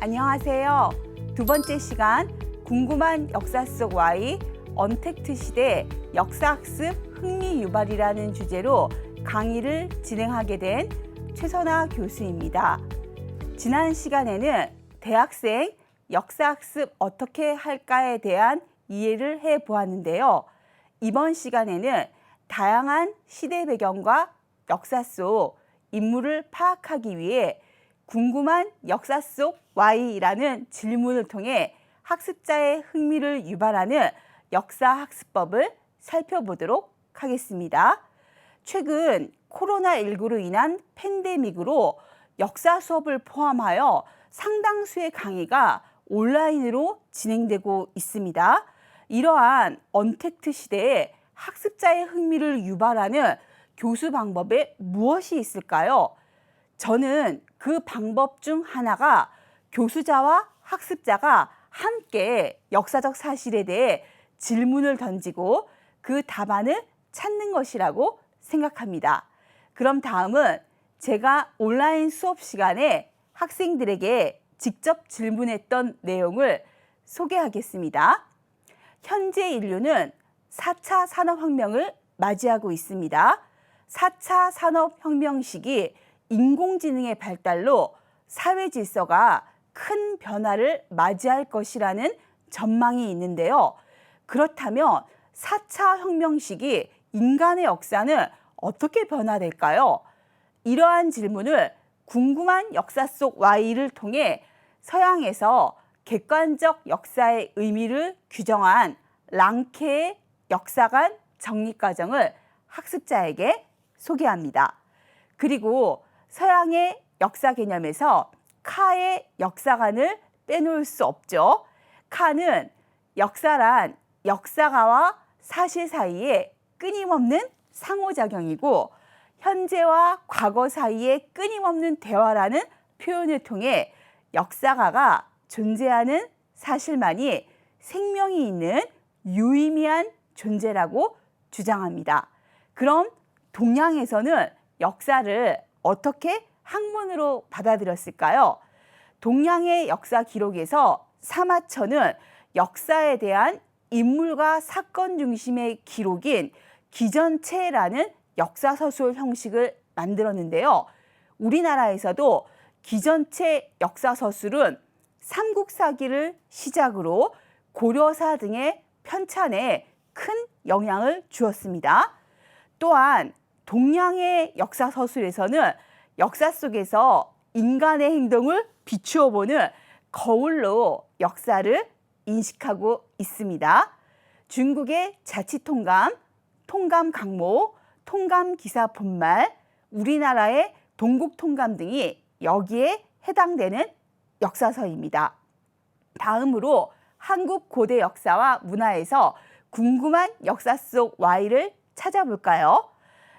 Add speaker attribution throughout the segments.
Speaker 1: 안녕하세요. 두 번째 시간 궁금한 역사 속 Y 언택트 시대 역사학습 흥미 유발이라는 주제로 강의를 진행하게 된 최선아 교수입니다. 지난 시간에는 대학생 역사학습 어떻게 할까에 대한 이해를 해보았는데요. 이번 시간에는 다양한 시대 배경과 역사 속 인물을 파악하기 위해 궁금한 역사 속 Y라는 질문을 통해 학습자의 흥미를 유발하는 역사학습법을 살펴보도록 하겠습니다. 최근 코로나19로 인한 팬데믹으로 역사 수업을 포함하여 상당수의 강의가 온라인으로 진행되고 있습니다. 이러한 언택트 시대에 학습자의 흥미를 유발하는 교수 방법에 무엇이 있을까요? 저는 그 방법 중 하나가 교수자와 학습자가 함께 역사적 사실에 대해 질문을 던지고 그 답안을 찾는 것이라고 생각합니다. 그럼 다음은 제가 온라인 수업 시간에 학생들에게 직접 질문했던 내용을 소개하겠습니다. 현재 인류는 4차 산업혁명을 맞이하고 있습니다. 4차 산업혁명 시기 인공지능의 발달로 사회 질서가 큰 변화를 맞이할 것이라는 전망이 있는데요. 그렇다면 4차 혁명 시기 인간의 역사는 어떻게 변화될까요? 이러한 질문을 궁금한 역사 속 Y를 통해 서양에서 객관적 역사의 의미를 규정한 랑케의 역사관 정립과정을 학습자에게 소개합니다. 그리고 서양의 역사 개념에서 카의 역사관을 빼놓을 수 없죠. 카는 역사란 역사가와 사실 사이에 끊임없는 상호작용이고 현재와 과거 사이에 끊임없는 대화라는 표현을 통해 역사가가 존재하는 사실만이 생명이 있는 유의미한 존재라고 주장합니다. 그럼 동양에서는 역사를 어떻게 학문으로 받아들였을까요? 동양의 역사 기록에서 사마천은 역사에 대한 인물과 사건 중심의 기록인 기전체라는 역사서술 형식을 만들었는데요. 우리나라에서도 기전체 역사서술은 삼국사기를 시작으로 고려사 등의 편찬에 큰 영향을 주었습니다. 또한 동양의 역사서술에서는 역사 속에서 인간의 행동을 비추어 보는 거울로 역사를 인식하고 있습니다. 중국의 자치통감, 통감강모, 통감기사 본말, 우리나라의 동국통감 등이 여기에 해당되는 역사서입니다. 다음으로 한국 고대 역사와 문화에서 궁금한 역사 속 Y를 찾아볼까요?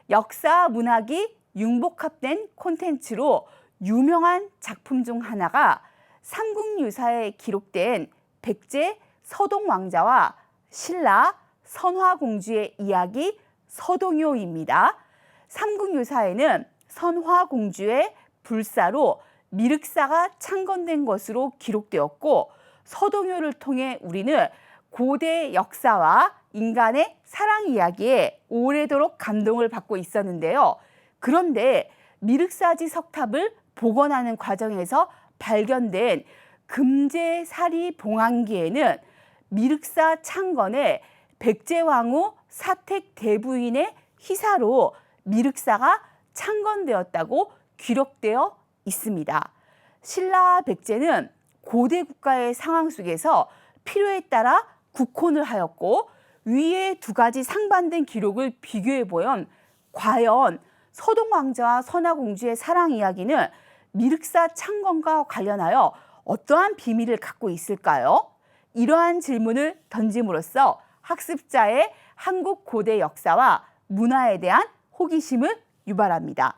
Speaker 1: 역사 문학이 융복합된 콘텐츠로 유명한 작품 중 하나가 삼국유사에 기록된 백제 서동왕자와 신라 선화공주의 이야기 서동요입니다. 삼국유사에는 선화공주의 불사로 미륵사가 창건된 것으로 기록되었고 서동요를 통해 우리는 고대 역사와 인간의 사랑 이야기에 오래도록 감동을 받고 있었는데요. 그런데 미륵사지 석탑을 복원하는 과정에서 발견된 금제사리 봉안기에는 미륵사 창건에 백제왕후 사택 대부인의 희사로 미륵사가 창건되었다고 기록되어 있습니다. 신라와 백제는 고대 국가의 상황 속에서 필요에 따라 국혼을 하였고 위의 두 가지 상반된 기록을 비교해 보면 과연 서동왕자와 선화공주의 사랑 이야기는 미륵사 창건과 관련하여 어떠한 비밀을 갖고 있을까요? 이러한 질문을 던짐으로써 학습자의 한국 고대 역사와 문화에 대한 호기심을 유발합니다.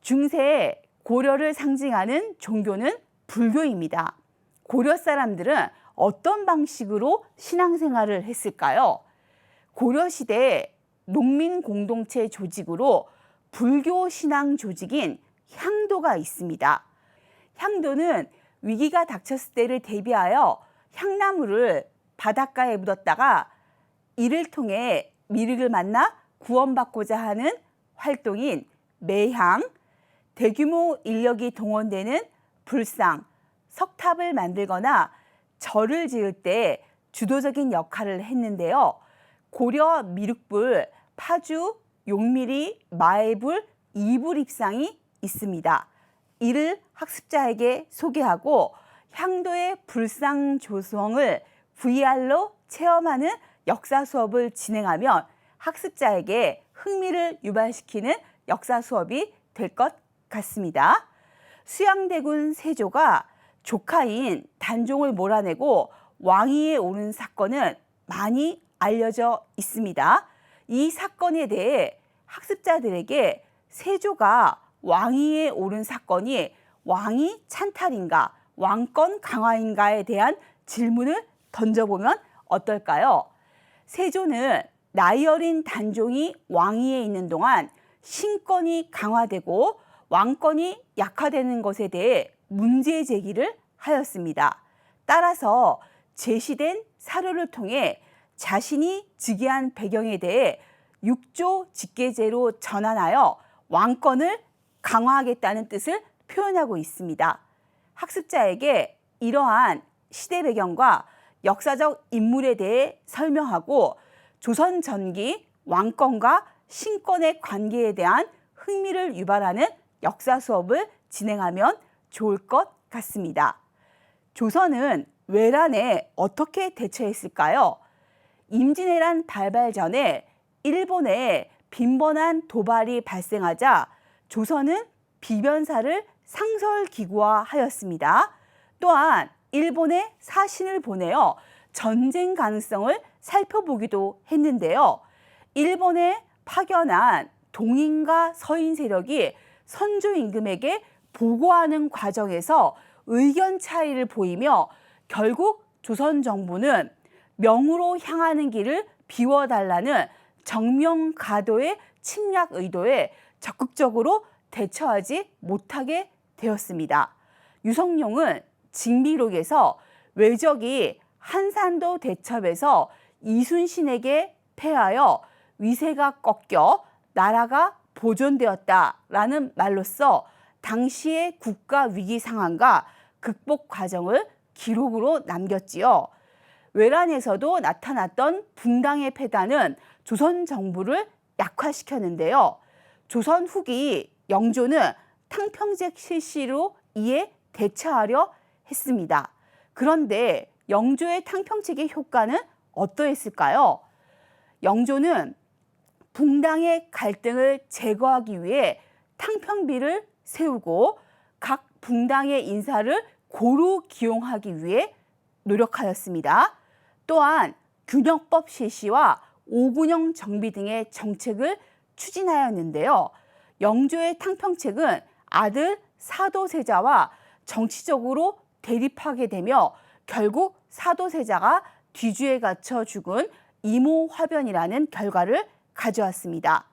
Speaker 1: 중세 고려를 상징하는 종교는 불교입니다. 고려 사람들은 어떤 방식으로 신앙생활을 했을까요? 고려시대 농민공동체 조직으로 불교 신앙 조직인 향도가 있습니다. 향도는 위기가 닥쳤을 때를 대비하여 향나무를 바닷가에 묻었다가 이를 통해 미륵을 만나 구원받고자 하는 활동인 매향, 대규모 인력이 동원되는 불상, 석탑을 만들거나 절을 지을 때 주도적인 역할을 했는데요. 고려 미륵불, 파주, 용미리, 마애불, 이불 입상이 있습니다. 이를 학습자에게 소개하고 향도의 불상 조성을 VR로 체험하는 역사 수업을 진행하면 학습자에게 흥미를 유발시키는 역사 수업이 될 것 같습니다. 수양대군 세조가 조카인 단종을 몰아내고 왕위에 오른 사건은 많이 알려져 있습니다. 이 사건에 대해 학습자들에게 세조가 왕위에 오른 사건이 왕위 찬탈인가, 왕권 강화인가에 대한 질문을 던져보면 어떨까요? 세조는 나이 어린 단종이 왕위에 있는 동안 신권이 강화되고 왕권이 약화되는 것에 대해 문제 제기를 하였습니다. 따라서 제시된 사료를 통해 자신이 즉위한 배경에 대해 6조 직계제로 전환하여 왕권을 강화하겠다는 뜻을 표현하고 있습니다. 학습자에게 이러한 시대 배경과 역사적 인물에 대해 설명하고 조선 전기 왕권과 신권의 관계에 대한 흥미를 유발하는 역사 수업을 진행하면 좋을 것 같습니다. 조선은 외란에 어떻게 대처했을까요? 임진왜란 발발 전에 일본에 빈번한 도발이 발생하자 조선은 비변사를 상설기구화하였습니다. 또한 일본에 사신을 보내어 전쟁 가능성을 살펴보기도 했는데요. 일본에 파견한 동인과 서인 세력이 선조 임금에게 보고하는 과정에서 의견 차이를 보이며 결국 조선 정부는 명으로 향하는 길을 비워달라는 정명가도의 침략 의도에 적극적으로 대처하지 못하게 되었습니다. 유성룡은 징비록에서 외적이 한산도 대첩에서 이순신에게 패하여 위세가 꺾여 나라가 보존되었다라는 말로써 당시의 국가 위기 상황과 극복 과정을 기록으로 남겼지요. 외란에서도 나타났던 붕당의 패단은 조선 정부를 약화시켰는데요. 조선 후기 영조는 탕평책 실시로 이에 대처하려 했습니다. 그런데 영조의 탕평책의 효과는 어떠했을까요? 영조는 붕당의 갈등을 제거하기 위해 탕평비를 세우고 각 붕당의 인사를 고루 기용하기 위해 노력하였습니다. 또한 균형법 실시와 오군영 정비 등의 정책을 추진하였는데요. 영조의 탕평책은 아들 사도세자와 정치적으로 대립하게 되며 결국 사도세자가 뒤주에 갇혀 죽은 이모화변이라는 결과를 가져왔습니다.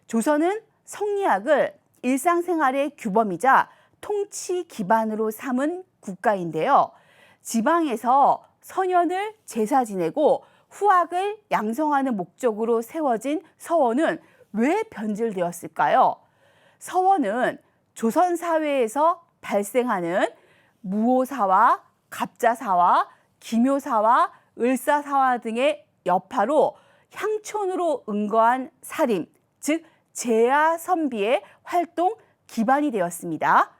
Speaker 1: 조선은 성리학을 일상생활의 규범이자 통치 기반으로 삼은 국가인데요. 지방에서 선현을 제사 지내고 후학을 양성하는 목적으로 세워진 서원은 왜 변질되었을까요? 서원은 조선 사회에서 발생하는 무오사와 갑자사와 기묘사와 을사사와 등의 여파로 향촌으로 응거한 살림, 즉 제야 선비의 활동 기반이 되었습니다.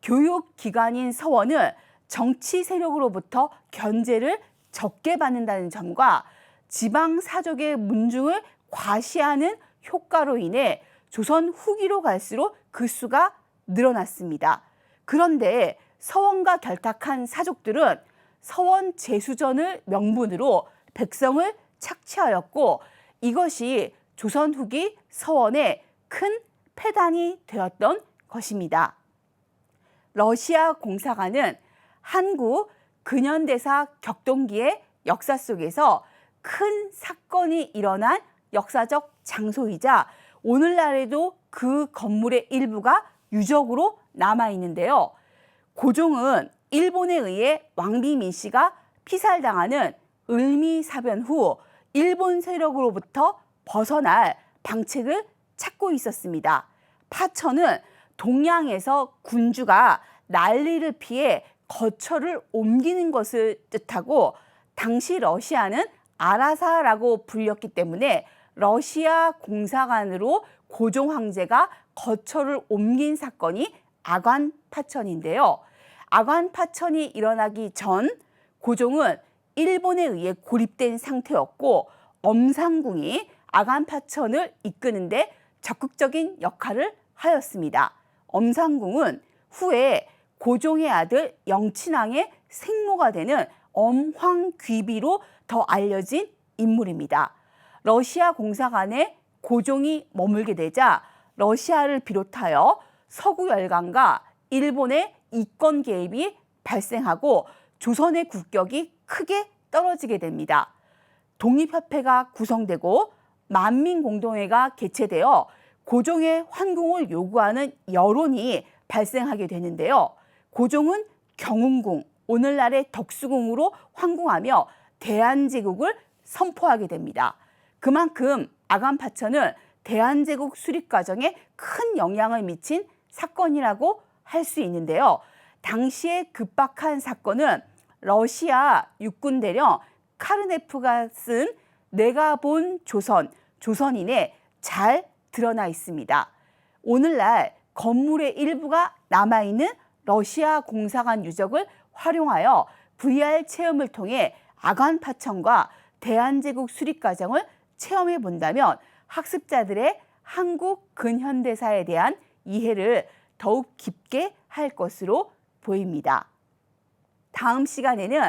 Speaker 1: 교육기관인 서원은 정치 세력으로부터 견제를 적게 받는다는 점과 지방사족의 문중을 과시하는 효과로 인해 조선 후기로 갈수록 그 수가 늘어났습니다. 그런데 서원과 결탁한 사족들은 서원 제수전을 명분으로 백성을 착취하였고 이것이 조선 후기 서원의 큰 패단이 되었던 것입니다. 러시아 공사가는 한국 근현대사 격동기의 역사 속에서 큰 사건이 일어난 역사적 장소이자 오늘날에도 그 건물의 일부가 유적으로 남아 있는데요. 고종은 일본에 의해 왕비민 씨가 피살당하는 을미사변 후 일본 세력으로부터 벗어날 방책을 찾고 있었습니다. 파천은 동양에서 군주가 난리를 피해 거처를 옮기는 것을 뜻하고 당시 러시아는 아라사라고 불렸기 때문에 러시아 공사관으로 고종 황제가 거처를 옮긴 사건이 아관 파천인데요. 아관 파천이 일어나기 전 고종은 일본에 의해 고립된 상태였고 엄상궁이 아관 파천을 이끄는데 적극적인 역할을 하였습니다. 엄상궁은 후에 고종의 아들 영친왕의 생모가 되는 엄황귀비로 더 알려진 인물입니다. 러시아 공사관에 고종이 머물게 되자 러시아를 비롯하여 서구 열강과 일본의 이권 개입이 발생하고 조선의 국격이 크게 떨어지게 됩니다. 독립협회가 구성되고 만민공동회가 개최되어 고종의 환궁을 요구하는 여론이 발생하게 되는데요. 고종은 경운궁, 오늘날의 덕수궁으로 환궁하며 대한제국을 선포하게 됩니다. 그만큼 아관파천은 대한제국 수립 과정에 큰 영향을 미친 사건이라고 할 수 있는데요. 당시에 급박한 사건은 러시아 육군 대령 카르네프가 쓴 내가 본 조선, 조선인에 잘 드러나 있습니다. 오늘날 건물의 일부가 남아있는 러시아 공사관 유적을 활용하여 VR 체험을 통해 아관파천과 대한제국 수립 과정을 체험해 본다면 학습자들의 한국 근현대사에 대한 이해를 더욱 깊게 할 것으로 보입니다. 다음 시간에는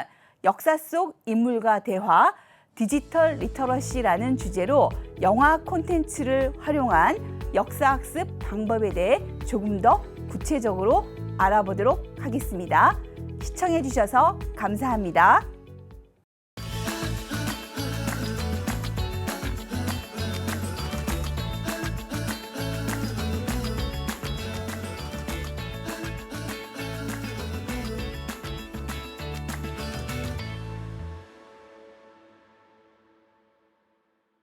Speaker 1: 역사 속 인물과 대화, 디지털 리터러시라는 주제로 영화 콘텐츠를 활용한 역사학습 방법에 대해 조금 더 구체적으로 알아보도록 하겠습니다. 시청해 주셔서 감사합니다.